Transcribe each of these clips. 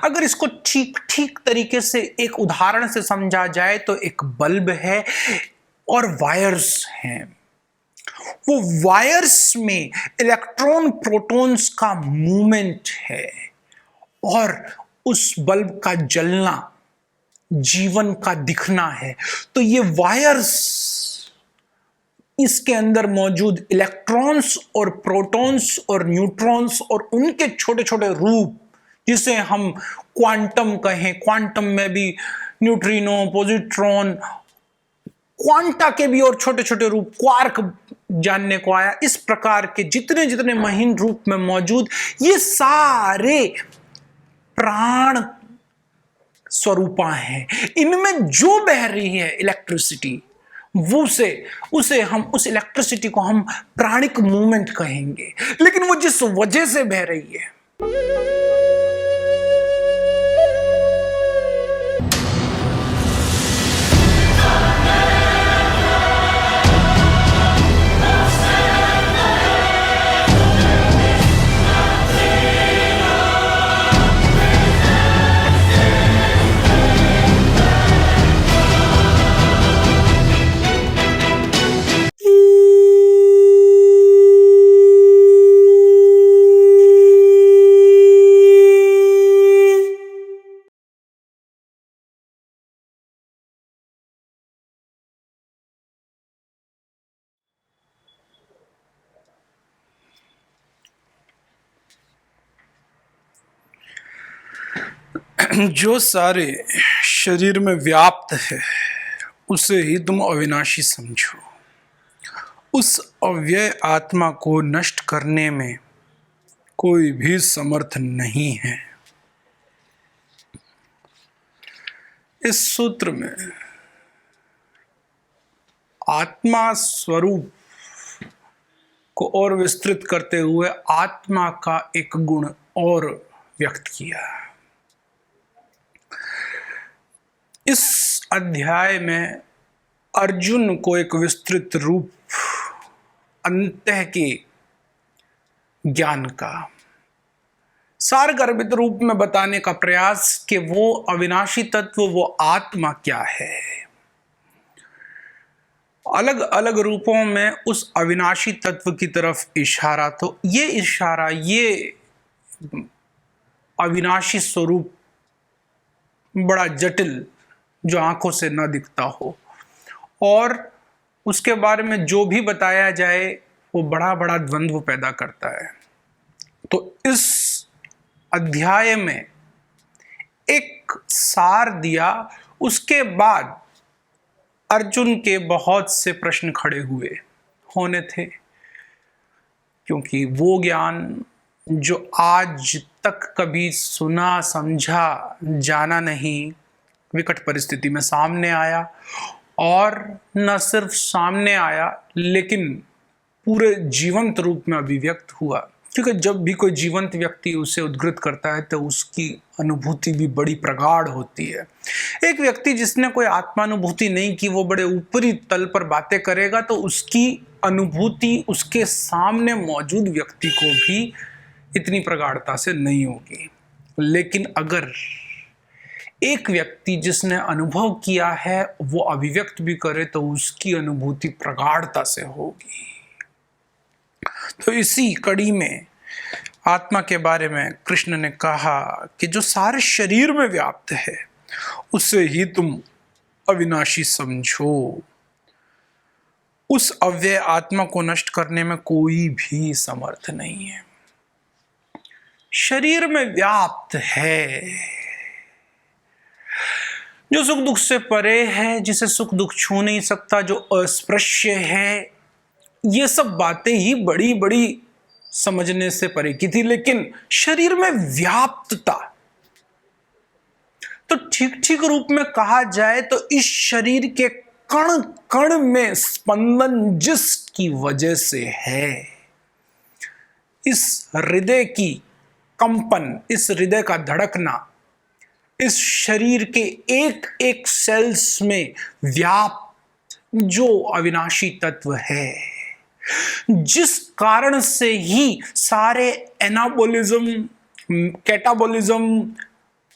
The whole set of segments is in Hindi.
अगर इसको ठीक ठीक तरीके से एक उदाहरण से समझा जाए तो एक बल्ब है और वायर्स हैं। वो वायर्स में इलेक्ट्रॉन प्रोटॉन्स का मूवमेंट है और उस बल्ब का जलना जीवन का दिखना है। तो ये वायर्स, इसके अंदर मौजूद इलेक्ट्रॉन्स और प्रोटॉन्स और न्यूट्रॉन्स और उनके छोटे छोटे रूप, जिसे हम क्वांटम कहें, क्वांटम में भी न्यूट्रिनो, पॉजिट्रॉन, क्वांटा के भी और छोटे छोटे रूप, क्वार्क जानने को आया। इस प्रकार के जितने जितने महीन रूप में मौजूद ये सारे प्राण स्वरूपा हैं। इनमें जो बह रही है इलेक्ट्रिसिटी, उसे हम, उस इलेक्ट्रिसिटी को हम प्राणिक मूवमेंट कहेंगे। लेकिन वो जिस वजह से बह रही है, जो सारे शरीर में व्याप्त है उसे ही तुम अविनाशी समझो। उस अव्यय आत्मा को नष्ट करने में कोई भी समर्थ नहीं है। इस सूत्र में आत्मा स्वरूप को और विस्तृत करते हुए आत्मा का एक गुण और व्यक्त किया। इस अध्याय में अर्जुन को एक विस्तृत रूप अंतः के ज्ञान का सारगर्भित रूप में बताने का प्रयास कि वो अविनाशी तत्व, वो आत्मा क्या है। अलग अलग रूपों में उस अविनाशी तत्व की तरफ इशारा। तो ये इशारा, ये अविनाशी स्वरूप बड़ा जटिल, जो आंखों से न दिखता हो, और उसके बारे में जो भी बताया जाए वो बड़ा बड़ा द्वंद्व पैदा करता है। तो इस अध्याय में एक सार दिया, उसके बाद अर्जुन के बहुत से प्रश्न खड़े होने थे, क्योंकि वो ज्ञान जो आज तक कभी सुना समझा जाना नहीं, विकट परिस्थिति में सामने आया। और न सिर्फ सामने आया लेकिन पूरे जीवंत रूप में अभिव्यक्त हुआ। क्योंकि जब भी कोई जीवंत व्यक्ति उसे उद्घृत करता है तो उसकी अनुभूति भी बड़ी प्रगाढ़ होती है। एक व्यक्ति जिसने कोई आत्मानुभूति नहीं की, वो बड़े ऊपरी तल पर बातें करेगा तो उसकी अनुभूति उसके सामने मौजूद व्यक्ति को भी इतनी प्रगाढ़ता से नहीं होगी। लेकिन अगर एक व्यक्ति जिसने अनुभव किया है वो अभिव्यक्त भी करे तो उसकी अनुभूति प्रगाढ़ता से होगी। तो इसी कड़ी में आत्मा के बारे में कृष्ण ने कहा कि जो सारे शरीर में व्याप्त है उसे ही तुम अविनाशी समझो। उस अव्यय आत्मा को नष्ट करने में कोई भी समर्थ नहीं है। शरीर में व्याप्त है, जो सुख दुख से परे है, जिसे सुख दुख छू नहीं सकता, जो अस्पृश्य है। ये सब बातें ही बड़ी बड़ी समझने से परे की थी। लेकिन शरीर में व्याप्तता, तो ठीक ठीक रूप में कहा जाए तो इस शरीर के कण कण में स्पंदन जिसकी वजह से है, इस हृदय की कंपन, इस हृदय का धड़कना, इस शरीर के एक एक सेल्स में व्याप्त जो अविनाशी तत्व है, जिस कारण से ही सारे एनाबोलिज्म, कैटाबोलिज्म,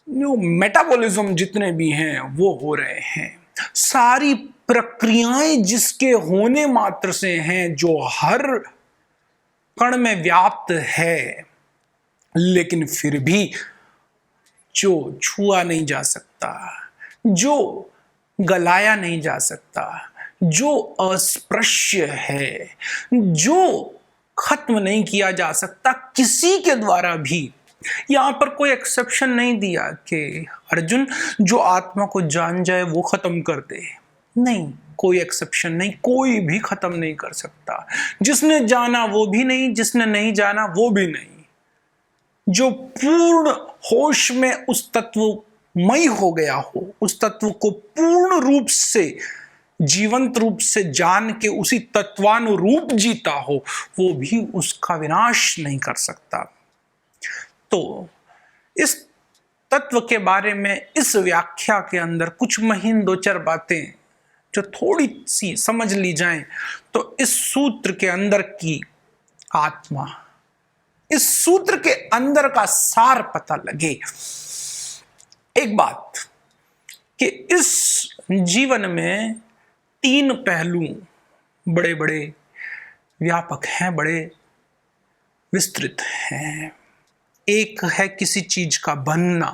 मेटाबॉलिज्म जितने भी हैं वो हो रहे हैं। सारी प्रक्रियाएं जिसके होने मात्र से हैं, जो हर कण में व्याप्त है, लेकिन फिर भी जो छुआ नहीं जा सकता, जो गलाया नहीं जा सकता, जो अस्पृश्य है, जो खत्म नहीं किया जा सकता किसी के द्वारा भी। यहां पर कोई एक्सेप्शन नहीं दिया कि अर्जुन जो आत्मा को जान जाए वो खत्म कर दे, नहीं, कोई एक्सेप्शन नहीं, कोई भी खत्म नहीं कर सकता। जिसने जाना वो भी नहीं, जिसने नहीं जाना वो भी नहीं। जो पूर्ण होश में उस तत्वमय हो गया हो, उस तत्व को पूर्ण रूप से जीवंत रूप से जान के उसी तत्वानुरूप जीता हो, वो भी उसका विनाश नहीं कर सकता। तो इस तत्व के बारे में इस व्याख्या के अंदर कुछ महीन दो चार बातें जो थोड़ी सी समझ ली जाएं, तो इस सूत्र के अंदर की आत्मा, इस सूत्र के अंदर का सार पता लगे। एक बात कि इस जीवन में 3 पहलू बड़े बड़े व्यापक हैं, बड़े विस्तृत हैं। एक है किसी चीज का बनना,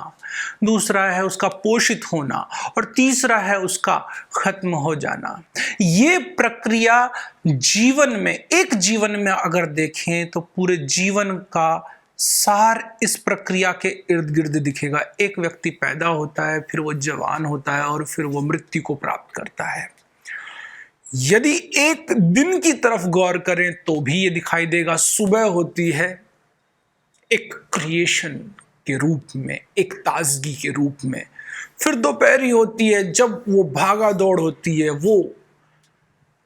दूसरा है उसका पोषित होना, और तीसरा है उसका खत्म हो जाना। ये प्रक्रिया जीवन में, एक जीवन में अगर देखें तो पूरे जीवन का सार इस प्रक्रिया के इर्द गिर्द दिखेगा। एक व्यक्ति पैदा होता है, फिर वो जवान होता है, और फिर वो मृत्यु को प्राप्त करता है। यदि एक दिन की तरफ गौर करें तो भी ये दिखाई देगा। सुबह होती है एक क्रिएशन के रूप में, एक ताजगी के रूप में, फिर दोपहरी होती है जब वो भागा दौड़ होती है, वो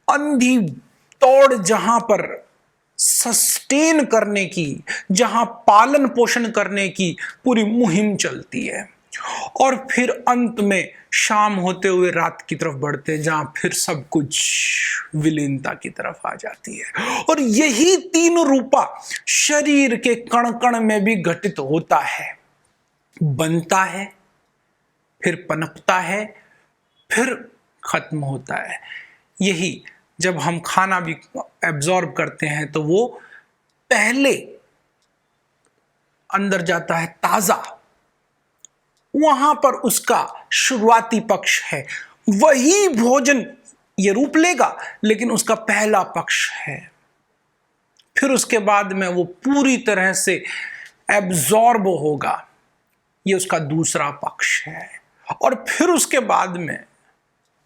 अंधी दौड़ जहां पर सस्टेन करने की, जहां पालन पोषण करने की पूरी मुहिम चलती है, और फिर अंत में शाम होते हुए रात की तरफ बढ़ते हैं, जहां फिर सब कुछ विलीनता की तरफ आ जाती है। और यही 3 रूपा शरीर के कण कण में भी घटित होता है, बनता है, फिर पनपता है, फिर खत्म होता है। यही जब हम खाना भी एब्जॉर्ब करते हैं तो वो पहले अंदर जाता है ताजा, वहां पर उसका शुरुआती पक्ष है, वही भोजन ये रूप लेगा, लेकिन उसका पहला पक्ष है। फिर उसके बाद में वो पूरी तरह से एब्जॉर्ब होगा, ये उसका दूसरा पक्ष है, और फिर उसके बाद में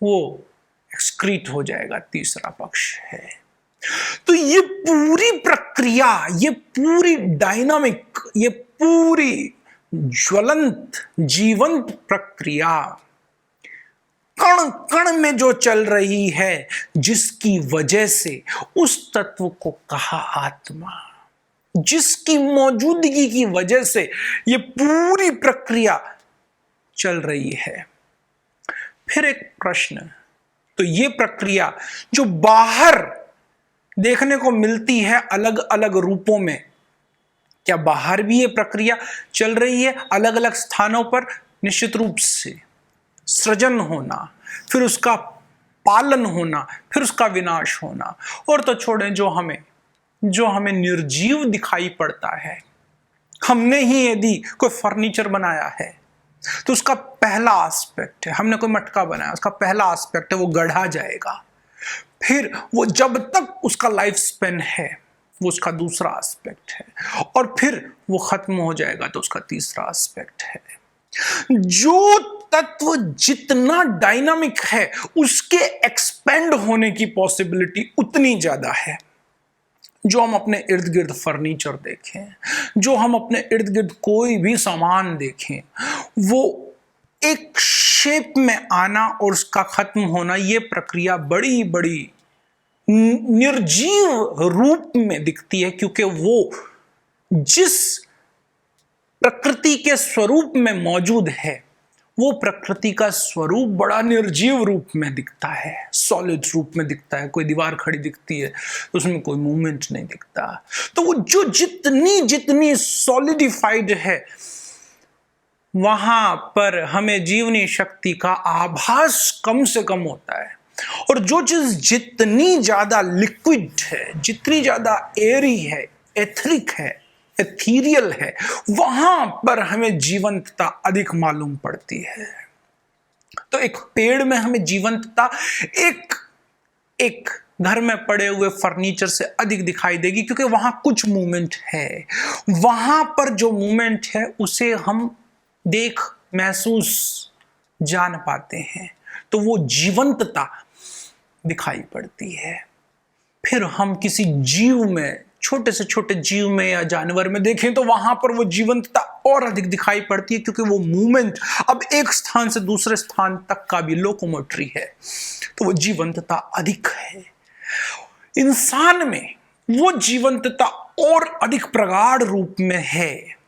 वो एक्सक्रीट हो जाएगा, तीसरा पक्ष है। तो ये पूरी प्रक्रिया, ये पूरी डायनामिक, ये पूरी ज्वलंत जीवंत प्रक्रिया कण कण में जो चल रही है, जिसकी वजह से उस तत्व को कहा आत्मा, जिसकी मौजूदगी की वजह से ये पूरी प्रक्रिया चल रही है। फिर एक प्रश्न, तो ये प्रक्रिया जो बाहर देखने को मिलती है अलग अलग रूपों में, क्या बाहर भी ये प्रक्रिया चल रही है अलग अलग स्थानों पर? निश्चित रूप से सृजन होना, फिर उसका पालन होना, फिर उसका विनाश होना। और तो छोड़ें, जो हमें निर्जीव दिखाई पड़ता है, हमने ही यदि कोई फर्नीचर बनाया है तो उसका पहला एस्पेक्ट है, हमने कोई मटका बनाया, उसका पहला एस्पेक्ट है वो गढ़ा जाएगा, फिर वो जब तक उसका लाइफ स्पेन है वो उसका दूसरा एस्पेक्ट है, और फिर वो खत्म हो जाएगा तो उसका तीसरा एस्पेक्ट है। जो तत्व जितना डायनामिक है उसके एक्सपेंड होने की पॉसिबिलिटी उतनी ज्यादा है। जो हम अपने इर्द गिर्द फर्नीचर देखें, जो हम अपने इर्द गिर्द कोई भी सामान देखें, वो एक शेप में आना और उसका खत्म होना, ये प्रक्रिया बड़ी बड़ी निर्जीव रूप में दिखती है, क्योंकि वो जिस प्रकृति के स्वरूप में मौजूद है, वो प्रकृति का स्वरूप बड़ा निर्जीव रूप में दिखता है, सॉलिड रूप में दिखता है। कोई दीवार खड़ी दिखती है तो उसमें कोई मूवमेंट नहीं दिखता। तो वो जो जितनी सॉलिडिफाइड है, वहां पर हमें जीवनी शक्ति का आभास कम से कम होता है। और जो चीज जितनी ज्यादा लिक्विड है, जितनी ज्यादा एरी है, एथरिक है, एथीरियल है, वहां पर हमें जीवंतता अधिक मालूम पड़ती है। तो एक पेड़ में हमें जीवंतता एक घर में पड़े हुए फर्नीचर से अधिक दिखाई देगी, क्योंकि वहां कुछ मूवमेंट है। वहां पर जो मूवमेंट है उसे हम देख, महसूस, जान पाते हैं, तो वो जीवंतता दिखाई पड़ती है। फिर हम किसी जीव में, छोटे से छोटे जीव में या जानवर में देखें तो वहां पर वो जीवंतता और अधिक दिखाई पड़ती है, क्योंकि वो मूवमेंट अब एक स्थान से दूसरे स्थान तक का भी लोकोमोटरी है, तो वो जीवंतता अधिक है। इंसान में वो जीवंतता और अधिक प्रगाढ़ रूप में है,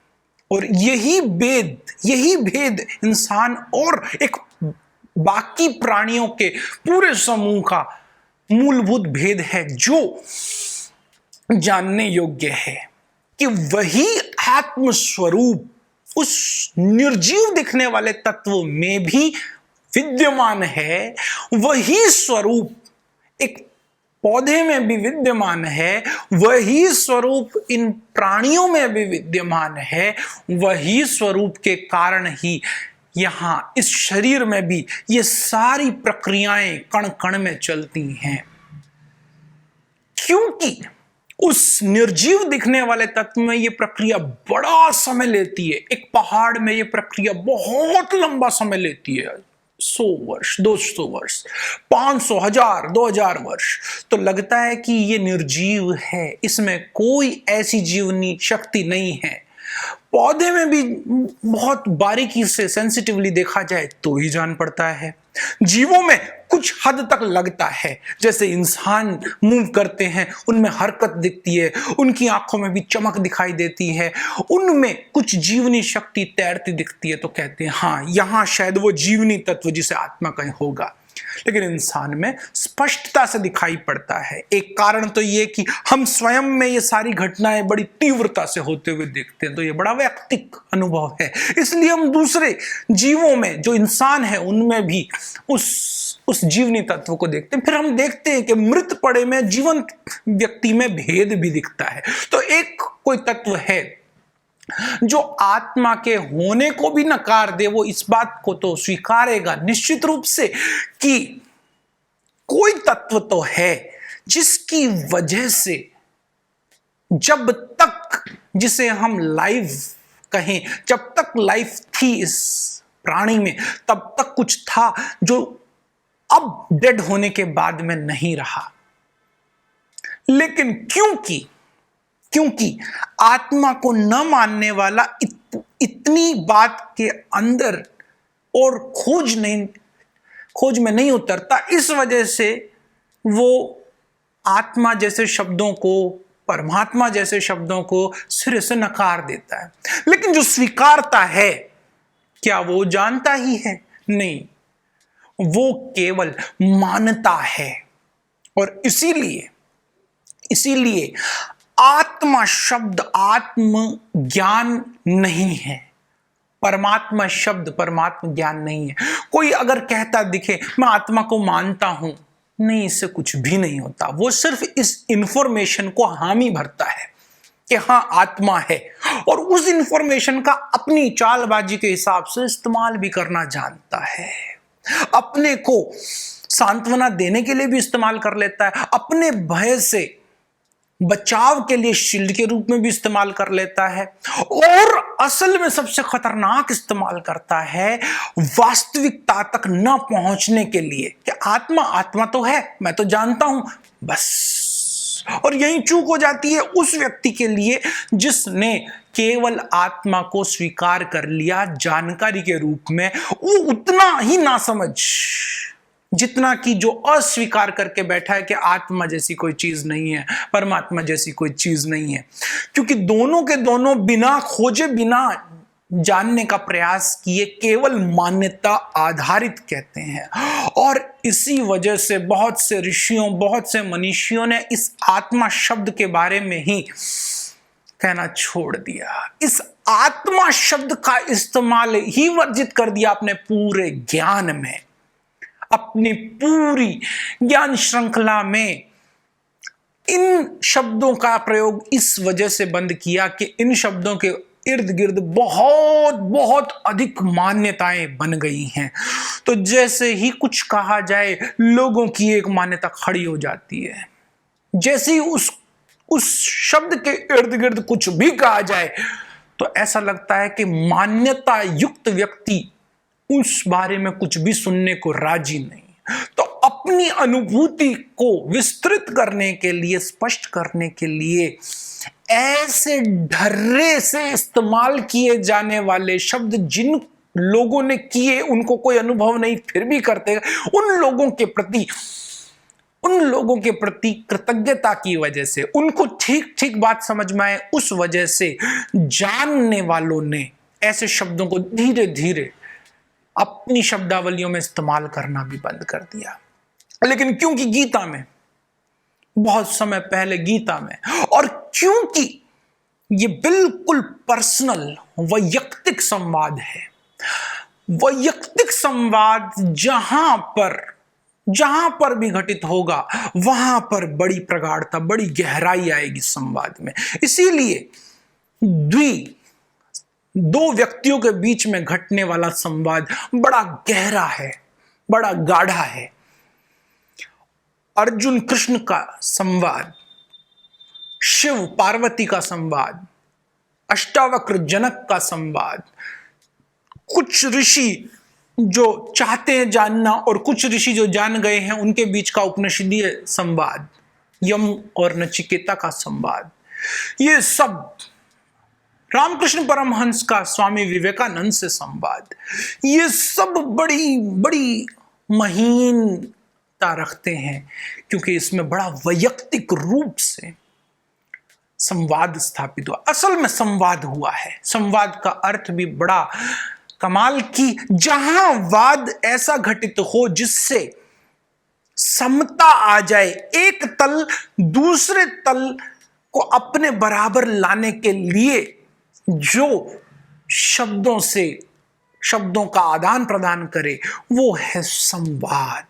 और यही भेद इंसान और एक बाकी प्राणियों के पूरे समूह का मूलभूत भेद है, जो जानने योग्य है कि वही आत्म स्वरूप उस निर्जीव दिखने वाले तत्व में भी विद्यमान है। वही स्वरूप एक पौधे में भी विद्यमान है, वही स्वरूप इन प्राणियों में भी विद्यमान है। वही स्वरूप के कारण ही यहां इस शरीर में भी ये सारी प्रक्रियाएं कण कण में चलती हैं, क्योंकि उस निर्जीव दिखने वाले तत्व में ये प्रक्रिया बड़ा समय लेती है। एक पहाड़ में ये प्रक्रिया बहुत लंबा समय लेती है, 100 वर्ष, 200 वर्ष, 500, 1000, 2000 वर्ष। तो लगता है कि ये निर्जीव है, इसमें कोई ऐसी जीवनी शक्ति नहीं है। पौधे में भी बहुत बारीकी से, सेंसिटिवली देखा जाए तो ही जान पड़ता है। जीवों में कुछ हद तक लगता है, जैसे इंसान मूव करते हैं, उनमें हरकत दिखती है, उनकी आंखों में भी चमक दिखाई देती है, उनमें कुछ जीवनी शक्ति तैरती दिखती है, तो कहते हैं हाँ, यहां शायद वो जीवनी तत्व जिसे आत्मा कहीं होगा। लेकिन इंसान में स्पष्टता से दिखाई पड़ता है। एक कारण तो ये कि हम स्वयं में ये सारी घटनाएं बड़ी तीव्रता से होते हुए देखते हैं, तो ये बड़ा वैयक्तिक अनुभव है। इसलिए हम दूसरे जीवों में, जो इंसान है, उनमें भी उस जीवनी तत्व को देखते हैं। फिर हम देखते हैं कि मृत पड़े में जीवंत व्यक्ति में भेद भी दिखता है। तो एक कोई तत्व है जो आत्मा के होने को भी नकार दे, वो इस बात को तो स्वीकारेगा निश्चित रूप से कि कोई तत्व तो है जिसकी वजह से जब तक, जिसे हम लाइफ कहें, जब तक लाइफ थी इस प्राणी में, तब तक कुछ था जो अब डेड होने के बाद में नहीं रहा। लेकिन क्योंकि आत्मा को न मानने वाला इतनी बात के अंदर और खोज में नहीं उतरता, इस वजह से वो आत्मा जैसे शब्दों को, परमात्मा जैसे शब्दों को सिरे से नकार देता है। लेकिन जो स्वीकारता है, क्या वो जानता ही है? नहीं, वो केवल मानता है। और इसीलिए आत्मा शब्द आत्म ज्ञान नहीं है, परमात्मा शब्द परमात्मा ज्ञान नहीं है। कोई अगर कहता दिखे मैं आत्मा को मानता हूं, नहीं, इससे कुछ भी नहीं होता। वो सिर्फ इस इंफॉर्मेशन को हामी भरता है कि हां आत्मा है, और उस इंफॉर्मेशन का अपनी चालबाजी के हिसाब से इस्तेमाल भी करना जानता है। अपने को सांत्वना देने के लिए भी इस्तेमाल कर लेता है, अपने भय से बचाव के लिए शील्ड के रूप में भी इस्तेमाल कर लेता है, और असल में सबसे खतरनाक इस्तेमाल करता है वास्तविकता तक न पहुंचने के लिए कि आत्मा तो है, मैं तो जानता हूं, बस। और यही चूक हो जाती है उस व्यक्ति के लिए जिसने केवल आत्मा को स्वीकार कर लिया जानकारी के रूप में। वो उतना ही नासमझ जितना कि जो अस्वीकार करके बैठा है कि आत्मा जैसी कोई चीज नहीं है, परमात्मा जैसी कोई चीज नहीं है। क्योंकि दोनों के दोनों बिना खोजे, बिना जानने का प्रयास किए, केवल मान्यता आधारित कहते हैं। और इसी वजह से बहुत से ऋषियों, बहुत से मनीषियों ने इस आत्मा शब्द के बारे में ही कहना छोड़ दिया। इस आत्मा शब्द का इस्तेमाल ही वर्जित कर दिया अपने पूरे ज्ञान में, अपनी पूरी ज्ञान श्रृंखला में इन शब्दों का प्रयोग इस वजह से बंद किया कि इन शब्दों के इर्द गिर्द बहुत बहुत अधिक मान्यताएं बन गई हैं। तो जैसे ही कुछ कहा जाए लोगों की एक मान्यता खड़ी हो जाती है। जैसे ही उस शब्द के इर्द गिर्द कुछ भी कहा जाए तो ऐसा लगता है कि मान्यता युक्त व्यक्ति उस बारे में कुछ भी सुनने को राजी नहीं। तो अपनी अनुभूति को विस्तृत करने के लिए, स्पष्ट करने के लिए ऐसे ढर्रे से इस्तेमाल किए जाने वाले शब्द जिन लोगों ने किए, उनको कोई अनुभव नहीं फिर भी करते, उन लोगों के प्रति कृतज्ञता की वजह से, उनको ठीक ठीक बात समझ में आए उस वजह से जानने वालों ने ऐसे शब्दों को धीरे धीरे अपनी शब्दावलियों में इस्तेमाल करना भी बंद कर दिया। लेकिन क्योंकि गीता में, बहुत समय पहले गीता में, और क्योंकि ये बिल्कुल पर्सनल वैयक्तिक संवाद है, वैयक्तिक संवाद जहां पर भी घटित होगा वहां पर बड़ी प्रगाढ़ता, बड़ी गहराई आएगी संवाद में। इसीलिए दो व्यक्तियों के बीच में घटने वाला संवाद बड़ा गहरा है, बड़ा गाढ़ा है। अर्जुन कृष्ण का संवाद, शिव पार्वती का संवाद, अष्टावक्र जनक का संवाद, कुछ ऋषि जो चाहते हैं जानना और कुछ ऋषि जो जान गए हैं उनके बीच का उपनिषदीय संवाद, यम और नचिकेता का संवाद, ये सब रामकृष्ण परमहंस का स्वामी विवेकानंद से संवाद, ये सब बड़ी बड़ी महीनता रखते हैं क्योंकि इसमें बड़ा वैयक्तिक रूप से संवाद स्थापित हुआ। असल में संवाद हुआ है। संवाद का अर्थ भी बड़ा कमाल की, जहां वाद ऐसा घटित हो जिससे समता आ जाए, एक तल दूसरे तल को अपने बराबर लाने के लिए जो शब्दों का आदान प्रदान करे, वो है संवाद।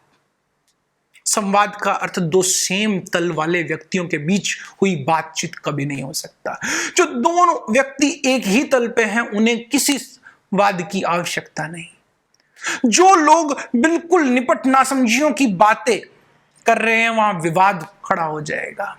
संवाद का अर्थ दो सेम तल वाले व्यक्तियों के बीच हुई बातचीत कभी नहीं हो सकता। जो दोनों व्यक्ति एक ही तल पे हैं उन्हें किसी वाद की आवश्यकता नहीं। जो लोग बिल्कुल निपट नासमझियों की बातें कर रहे हैं वहां विवाद खड़ा हो जाएगा।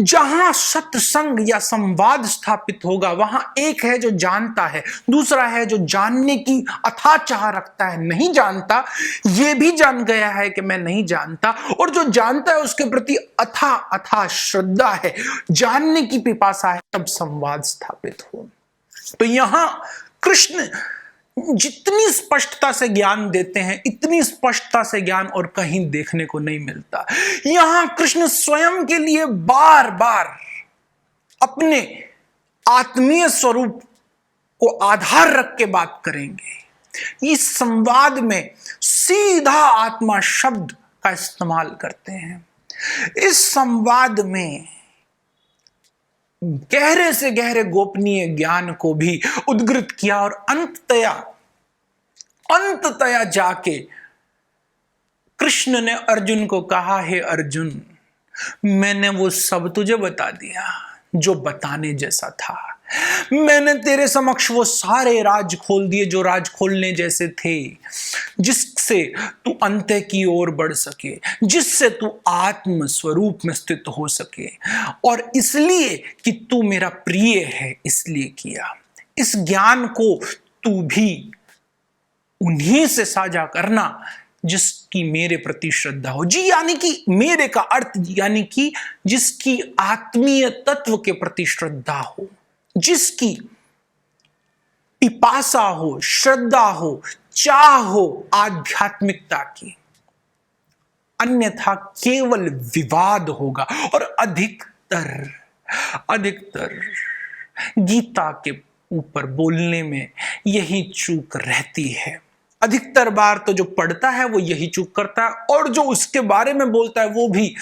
जहां सत्संग या संवाद स्थापित होगा वहां एक है जो जानता है, दूसरा है जो जानने की अथाह चाह रखता है। नहीं जानता, यह भी जान गया है कि मैं नहीं जानता, और जो जानता है उसके प्रति अथाह श्रद्धा है, जानने की पिपासा है, तब संवाद स्थापित हो। तो यहां कृष्ण जितनी स्पष्टता से ज्ञान देते हैं, इतनी स्पष्टता से ज्ञान और कहीं देखने को नहीं मिलता। यहां कृष्ण स्वयं के लिए बार बार अपने आत्मीय स्वरूप को आधार रख के बात करेंगे। इस संवाद में सीधा आत्मा शब्द का इस्तेमाल करते हैं। इस संवाद में गहरे से गहरे गोपनीय ज्ञान को भी उद्गृत किया और अंततया जाके कृष्ण ने अर्जुन को कहा, हे अर्जुन, मैंने वो सब तुझे बता दिया जो बताने जैसा था। मैंने तेरे समक्ष वो सारे राज खोल दिए जो राज खोलने जैसे थे, जिससे तू अंत की ओर बढ़ सके, जिससे तू आत्म स्वरूप में स्थित हो सके, और इसलिए कि तू मेरा प्रिय है इसलिए किया। इस ज्ञान को तू भी उन्हीं से साझा करना जिसकी मेरे प्रति श्रद्धा हो। जी यानी कि मेरे का अर्थ यानी कि जिसकी आत्मीय तत्व के प्रति श्रद्धा हो, जिसकी पिपासा हो, श्रद्धा हो, चाह हो आध्यात्मिकता की। अन्यथा केवल विवाद होगा। और अधिकतर गीता के ऊपर बोलने में यही चूक रहती है। अधिकतर बार तो जो पढ़ता है वो यही चूक करता है, और जो उसके बारे में बोलता है वो भी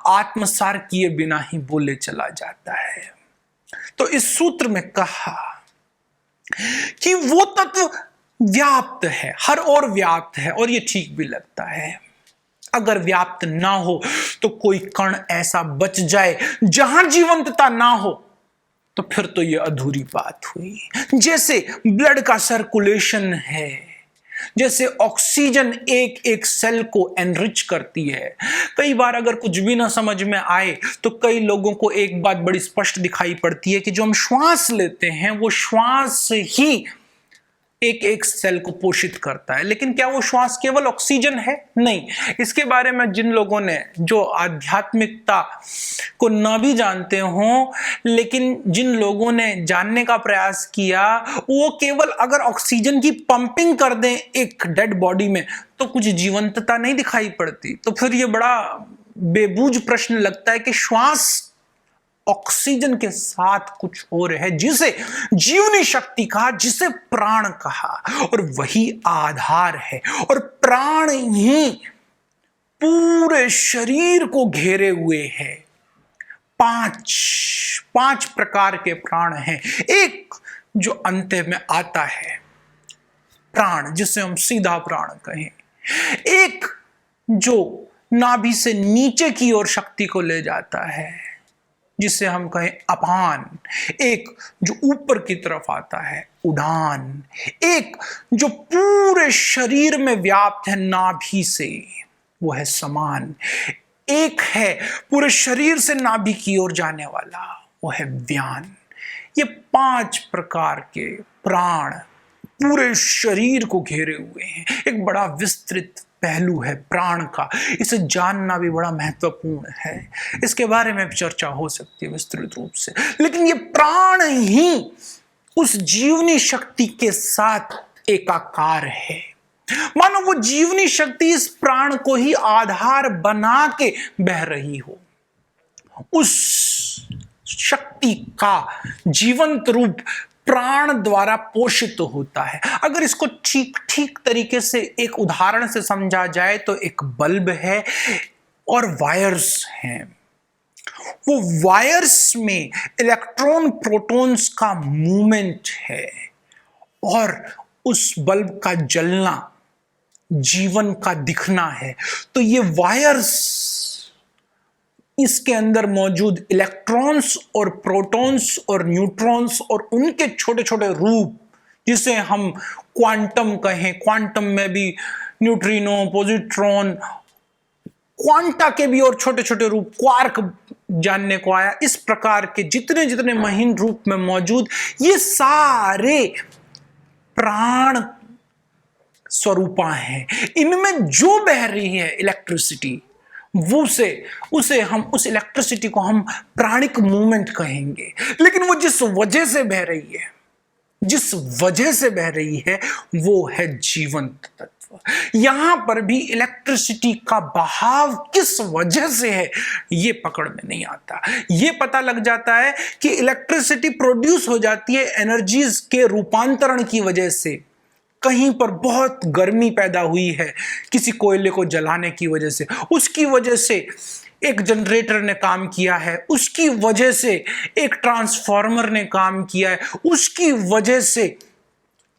आत्मसार किए बिना ही बोले चला जाता है। तो इस सूत्र में कहा कि वो तत्व व्याप्त है, हर ओर व्याप्त है, और ये ठीक भी लगता है। अगर व्याप्त ना हो तो कोई कण ऐसा बच जाए जहां जीवंतता ना हो, तो फिर तो ये अधूरी बात हुई। जैसे ब्लड का सर्कुलेशन है, जैसे ऑक्सीजन एक एक सेल को एनरिच करती है। कई बार अगर कुछ भी ना समझ में आए तो कई लोगों को एक बात बड़ी स्पष्ट दिखाई पड़ती है कि जो हम श्वास लेते हैं वो श्वास ही एक एक सेल को पोषित करता है। लेकिन क्या वो श्वास केवल ऑक्सीजन है? नहीं। इसके बारे में जिन लोगों ने, जो आध्यात्मिकता को न भी जानते हों, लेकिन जिन लोगों ने जानने का प्रयास किया, वो केवल अगर ऑक्सीजन की पंपिंग कर दें एक डेड बॉडी में तो कुछ जीवंतता नहीं दिखाई पड़ती। तो फिर ये बड़ा बेबूझ प्रश्न लगता है कि श्वास ऑक्सीजन के साथ कुछ और है, जिसे जीवनी शक्ति कहा, जिसे प्राण कहा, और वही आधार है। और प्राण ही पूरे शरीर को घेरे हुए है। पांच प्रकार के प्राण हैं। एक जो अंत में आता है, प्राण, जिसे हम सीधा प्राण कहें। एक जो नाभि से नीचे की ओर शक्ति को ले जाता है, जिसे हम कहें अपान। एक जो ऊपर की तरफ आता है, उड़ान। एक जो पूरे शरीर में व्याप्त है नाभि से, वो है समान। एक है पूरे शरीर से नाभि की ओर जाने वाला, वो है व्यान। ये 5 प्रकार के प्राण पूरे शरीर को घेरे हुए हैं। एक बड़ा विस्तृत पहलू है प्राण का, इसे जानना भी बड़ा महत्वपूर्ण है। इसके बारे में चर्चा हो सकती है विस्तृत रूप से, लेकिन ये प्राण ही उस जीवनी शक्ति के साथ एकाकार है। मानो वो जीवनी शक्ति इस प्राण को ही आधार बना के बह रही हो। उस शक्ति का जीवंत रूप प्राण द्वारा पोषित होता है। अगर इसको ठीक ठीक तरीके से एक उदाहरण से समझा जाए तो एक बल्ब है और वायर्स हैं। वो वायर्स में इलेक्ट्रॉन प्रोटॉन्स का मूवमेंट है, और उस बल्ब का जलना जीवन का दिखना है। तो ये वायर्स, इसके अंदर मौजूद इलेक्ट्रॉन्स और प्रोटॉन्स और न्यूट्रॉन्स और उनके छोटे छोटे रूप, जिसे हम क्वांटम कहें, क्वांटम में भी न्यूट्रिनो, पॉजिट्रॉन, क्वांटा के भी और छोटे छोटे रूप, क्वार्क जानने को आया। इस प्रकार के जितने जितने महीन रूप में मौजूद, ये सारे प्राण स्वरूपा हैं। इनमें जो बह रही है इलेक्ट्रिसिटी, उसे हम, उस इलेक्ट्रिसिटी को हम प्राणिक मूवमेंट कहेंगे। लेकिन वो जिस वजह से बह रही है वो है जीवंत तत्व। यहां पर भी इलेक्ट्रिसिटी का बहाव किस वजह से है ये पकड़ में नहीं आता। ये पता लग जाता है कि इलेक्ट्रिसिटी प्रोड्यूस हो जाती है एनर्जीज के रूपांतरण की वजह से। कहीं पर बहुत गर्मी पैदा हुई है किसी कोयले को जलाने की वजह से, उसकी वजह से एक जनरेटर ने काम किया है, उसकी वजह से एक ट्रांसफार्मर ने काम किया है, उसकी वजह से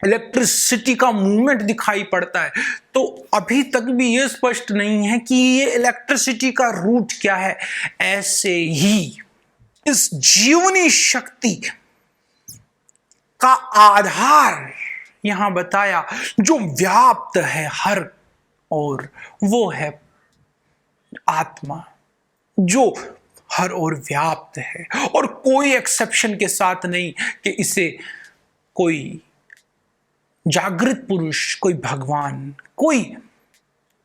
इलेक्ट्रिसिटी का मूवमेंट दिखाई पड़ता है। तो अभी तक भी यह स्पष्ट नहीं है कि ये इलेक्ट्रिसिटी का रूट क्या है। ऐसे ही इस जीवनी शक्ति का आधार यहां बताया जो व्याप्त है हर ओर, वो है आत्मा, जो हर ओर व्याप्त है। और कोई एक्सेप्शन के साथ नहीं कि इसे कोई जागृत पुरुष, कोई भगवान, कोई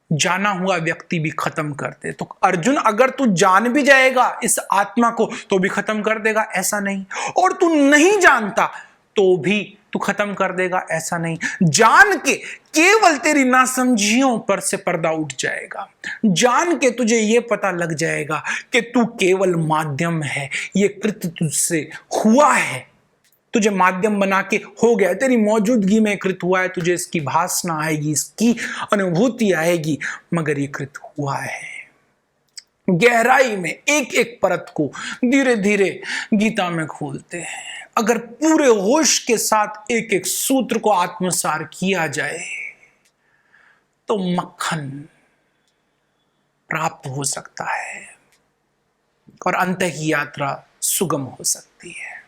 जाना हुआ व्यक्ति भी खत्म कर दे। तो अर्जुन, अगर तू जान भी जाएगा इस आत्मा को तो भी खत्म कर देगा, ऐसा नहीं। और तू नहीं जानता तो भी तू खत्म कर देगा, ऐसा नहीं। जान के केवल तेरी नासमझियों पर से पर्दा उठ जाएगा। जान के तुझे यह पता लग जाएगा कि तू केवल माध्यम है, ये कृत्य तुझसे हुआ है, तुझे माध्यम बना के हो गया, तेरी मौजूदगी में कृत हुआ है। तुझे इसकी भासना आएगी, इसकी अनुभूति आएगी, मगर ये कृत हुआ है। गहराई में एक एक परत को धीरे धीरे गीता में खोलते हैं। अगर पूरे होश के साथ एक एक सूत्र को आत्मसार किया जाए तो मक्खन प्राप्त हो सकता है और अंत की यात्रा सुगम हो सकती है।